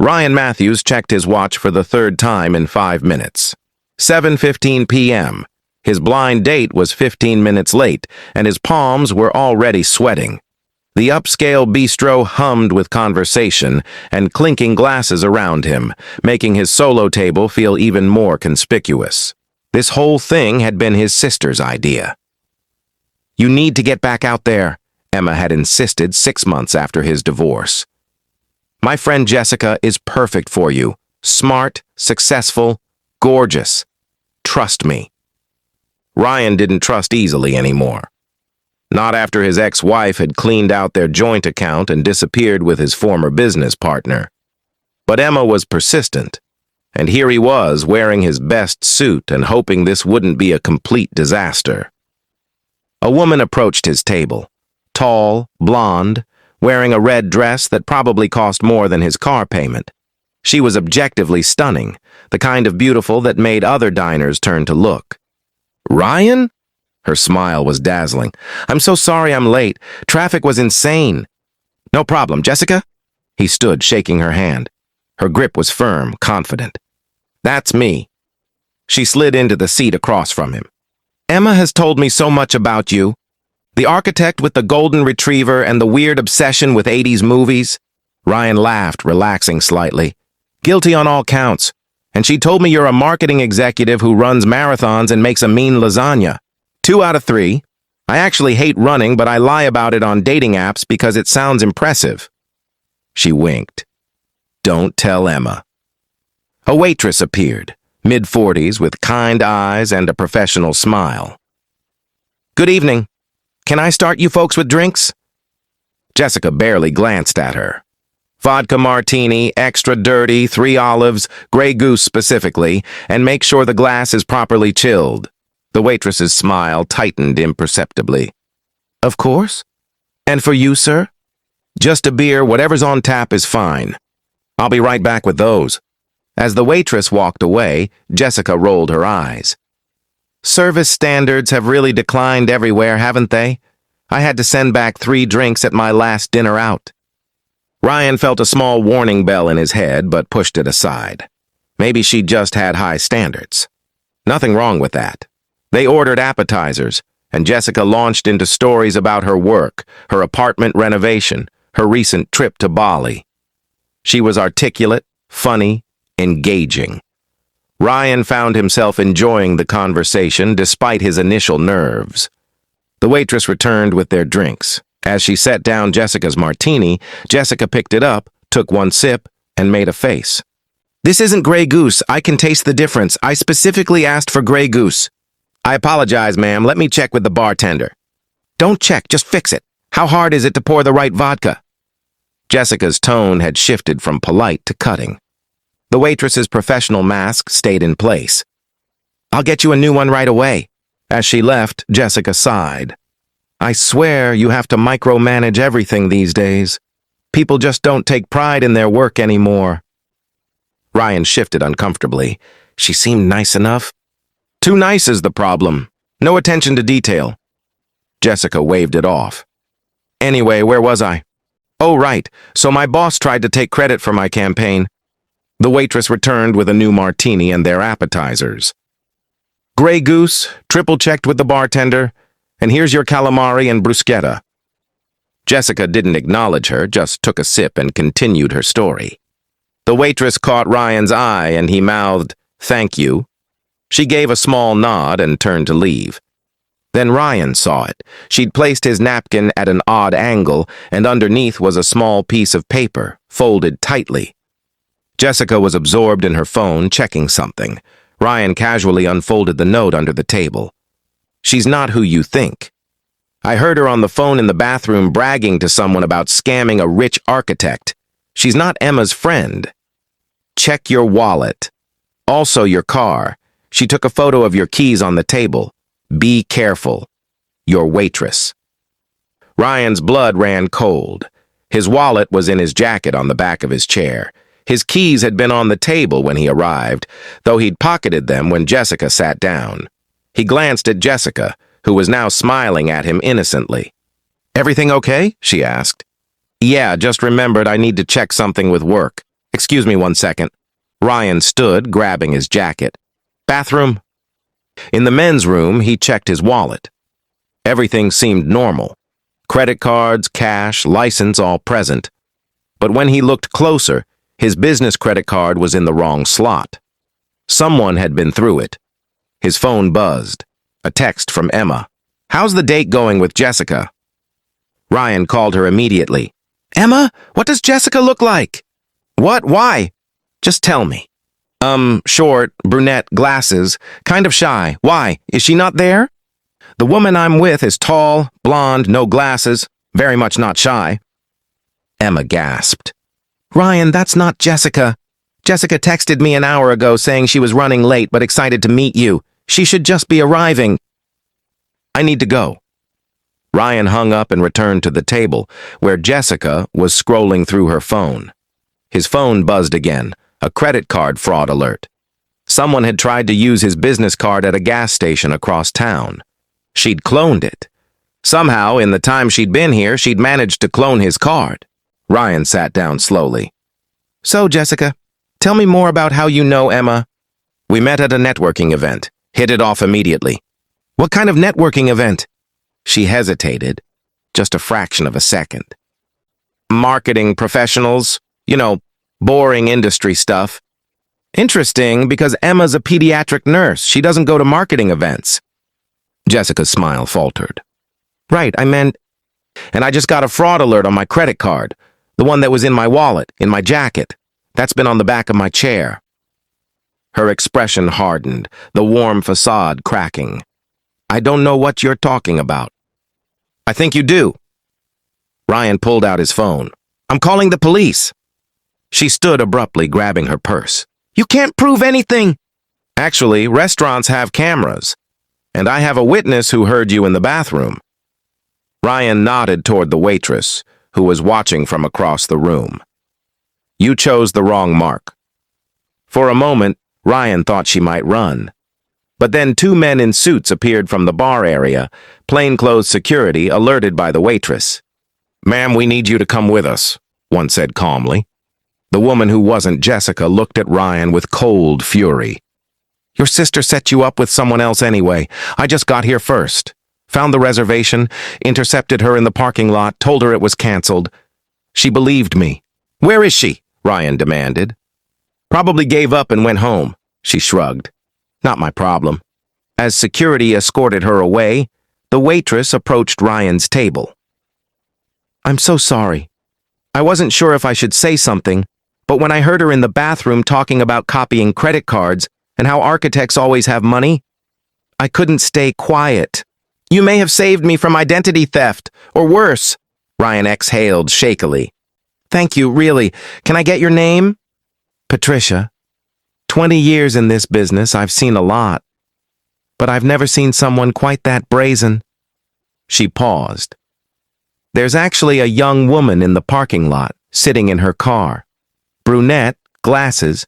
Ryan Matthews checked his watch for the third time in 5 minutes. 7:15 p.m. His blind date was 15 minutes late, and his palms were already sweating. The upscale bistro hummed with conversation and clinking glasses around him, making his solo table feel even more conspicuous. This whole thing had been his sister's idea. "You need to get back out there," Emma had insisted 6 months after his divorce. "My friend Jessica is perfect for you. Smart, successful, gorgeous. Trust me." Ryan didn't trust easily anymore. Not after his ex-wife had cleaned out their joint account and disappeared with his former business partner. But Emma was persistent, and here he was wearing his best suit and hoping this wouldn't be a complete disaster. A woman approached his table, tall, blonde, wearing a red dress that probably cost more than his car payment. She was objectively stunning, the kind of beautiful that made other diners turn to look. "Ryan?" Her smile was dazzling. "I'm so sorry I'm late. Traffic was insane." "No problem, Jessica?" He stood, shaking her hand. Her grip was firm, confident. "That's me." She slid into the seat across from him. "Emma has told me so much about you. The architect with the golden retriever and the weird obsession with 80s movies." Ryan laughed, relaxing slightly. "Guilty on all counts. And she told me you're a marketing executive who runs marathons and makes a mean lasagna. 2 out of 3. I actually hate running, but I lie about it on dating apps because it sounds impressive." She winked. "Don't tell Emma." A waitress appeared, mid-40s with kind eyes and a professional smile. "Good evening. Can I start you folks with drinks?" Jessica barely glanced at her. "Vodka martini, extra dirty, 3 olives, Grey Goose specifically, and make sure the glass is properly chilled." The waitress's smile tightened imperceptibly. "Of course. And for you, sir?" "Just a beer, whatever's on tap is fine. I'll be right back with those." As the waitress walked away, Jessica rolled her eyes. "Service standards have really declined everywhere, haven't they? I had to send back 3 drinks at my last dinner out." Ryan felt a small warning bell in his head, but pushed it aside. Maybe she just had high standards. Nothing wrong with that. They ordered appetizers, and Jessica launched into stories about her work, her apartment renovation, her recent trip to Bali. She was articulate, funny, engaging. Ryan found himself enjoying the conversation despite his initial nerves. The waitress returned with their drinks. As she set down Jessica's martini, Jessica picked it up, took one sip, and made a face. "This isn't Grey Goose. I can taste the difference. I specifically asked for Grey Goose." "I apologize, ma'am. Let me check with the bartender." "Don't check, just fix it. How hard is it to pour the right vodka?" Jessica's tone had shifted from polite to cutting. The waitress's professional mask stayed in place. "I'll get you a new one right away." As she left, Jessica sighed. "I swear you have to micromanage everything these days. People just don't take pride in their work anymore." Ryan shifted uncomfortably. She seemed nice enough. "Too nice is the problem. No attention to detail." Jessica waved it off. "Anyway, where was I? Oh, right. So my boss tried to take credit for my campaign." The waitress returned with a new martini and their appetizers. "Grey Goose, triple-checked with the bartender, and here's your calamari and bruschetta." Jessica didn't acknowledge her, just took a sip and continued her story. The waitress caught Ryan's eye and he mouthed, "Thank you." She gave a small nod and turned to leave. Then Ryan saw it. She'd placed his napkin at an odd angle, and underneath was a small piece of paper, folded tightly. Jessica was absorbed in her phone, checking something. Ryan casually unfolded the note under the table. "She's not who you think. I heard her on the phone in the bathroom bragging to someone about scamming a rich architect. She's not Emma's friend. Check your wallet. Also your car. She took a photo of your keys on the table. Be careful. Your waitress." Ryan's blood ran cold. His wallet was in his jacket on the back of his chair. His keys had been on the table when he arrived, though he'd pocketed them when Jessica sat down. He glanced at Jessica, who was now smiling at him innocently. "Everything okay?" she asked. "Yeah, just remembered I need to check something with work." Excuse me 1 second. Ryan stood, grabbing his jacket. Bathroom? In the men's room, he checked his wallet. Everything seemed normal. Credit cards, cash, license, all present. But when he looked closer, his business credit card was in the wrong slot. Someone had been through it. His phone buzzed. A text from Emma. How's the date going with Jessica? Ryan called her immediately. Emma, what does Jessica look like? What? Why? Just tell me. Short, brunette, glasses, kind of shy. Why? Is she not there? The woman I'm with is tall, blonde, no glasses, very much not shy. Emma gasped. Ryan, that's not Jessica. Jessica texted me an hour ago saying she was running late but excited to meet you. She should just be arriving. I need to go. Ryan hung up and returned to the table, where Jessica was scrolling through her phone. His phone buzzed again, a credit card fraud alert. Someone had tried to use his business card at a gas station across town. She'd cloned it. Somehow, in the time she'd been here, she'd managed to clone his card. Ryan sat down slowly. So, Jessica, tell me more about how you know Emma. We met at a networking event. Hit it off immediately. What kind of networking event? She hesitated, just a fraction of a second. Marketing professionals, boring industry stuff. Interesting, because Emma's a pediatric nurse. She doesn't go to marketing events. Jessica's smile faltered. Right, and I just got a fraud alert on my credit card. The one that was in my wallet, in my jacket. That's been on the back of my chair. Her expression hardened, the warm facade cracking. I don't know what you're talking about. I think you do. Ryan pulled out his phone. I'm calling the police. She stood abruptly, grabbing her purse. You can't prove anything. Actually, restaurants have cameras, and I have a witness who heard you in the bathroom. Ryan nodded toward the waitress, who was watching from across the room. You chose the wrong mark. For a moment, Ryan thought she might run. But then 2 men in suits appeared from the bar area, plainclothes security alerted by the waitress. Ma'am, we need you to come with us, one said calmly. The woman who wasn't Jessica looked at Ryan with cold fury. Your sister set you up with someone else anyway. I just got here first. Found the reservation, intercepted her in the parking lot, told her it was canceled. She believed me. Where is she? Ryan demanded. Probably gave up and went home, she shrugged. Not my problem. As security escorted her away, the waitress approached Ryan's table. I'm so sorry. I wasn't sure if I should say something, but when I heard her in the bathroom talking about copying credit cards and how architects always have money, I couldn't stay quiet. You may have saved me from identity theft, or worse, Ryan exhaled shakily. Thank you, really. Can I get your name? Patricia. 20 years in this business, I've seen a lot. But I've never seen someone quite that brazen. She paused. There's actually a young woman in the parking lot, sitting in her car. Brunette, glasses.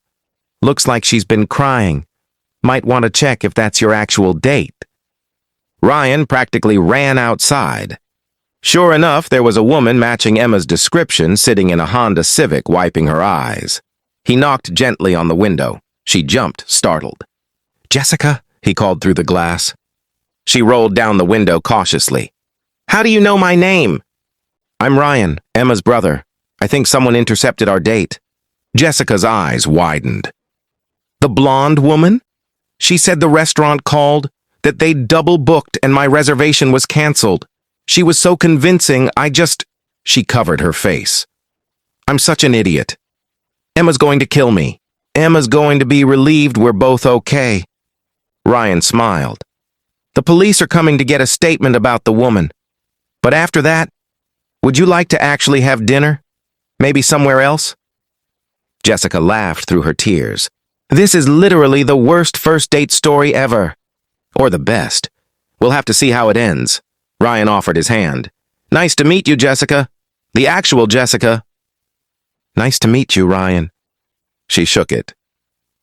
Looks like she's been crying. Might want to check if that's your actual date. Ryan practically ran outside. Sure enough, there was a woman matching Emma's description sitting in a Honda Civic wiping her eyes. He knocked gently on the window. She jumped, startled. Jessica, he called through the glass. She rolled down the window cautiously. How do you know my name? I'm Ryan, Emma's brother. I think someone intercepted our date. Jessica's eyes widened. The blonde woman? She said the restaurant called, that they'd double booked and my reservation was canceled. She was so convincing, She covered her face. I'm such an idiot. Emma's going to kill me. Emma's going to be relieved we're both okay. Ryan smiled. The police are coming to get a statement about the woman. But after that, would you like to actually have dinner? Maybe somewhere else? Jessica laughed through her tears. This is literally the worst first date story ever. Or the best. We'll have to see how it ends. Ryan offered his hand. Nice to meet you, Jessica. The actual Jessica. Nice to meet you, Ryan. She shook it.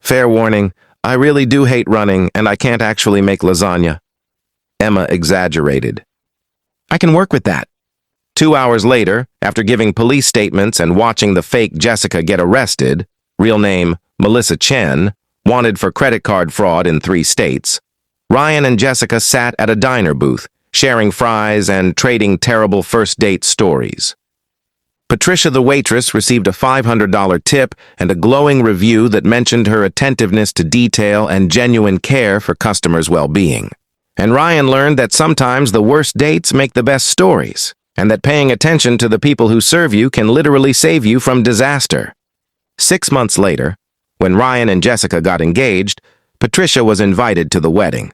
Fair warning, I really do hate running, and I can't actually make lasagna. Emma exaggerated. I can work with that. 2 hours later, after giving police statements and watching the fake Jessica get arrested, real name Melissa Chen, wanted for credit card fraud in 3 states, Ryan and Jessica sat at a diner booth, sharing fries and trading terrible first date stories. Patricia the waitress received a $500 tip and a glowing review that mentioned her attentiveness to detail and genuine care for customers' well-being. And Ryan learned that sometimes the worst dates make the best stories, and that paying attention to the people who serve you can literally save you from disaster. 6 months later, when Ryan and Jessica got engaged, Patricia was invited to the wedding.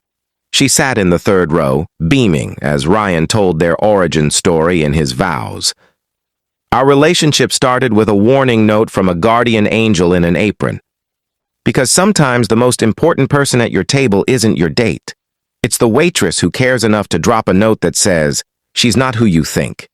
She sat in the 3rd row, beaming as Ryan told their origin story in his vows. Our relationship started with a warning note from a guardian angel in an apron. Because sometimes the most important person at your table isn't your date. It's the waitress who cares enough to drop a note that says, "She's not who you think."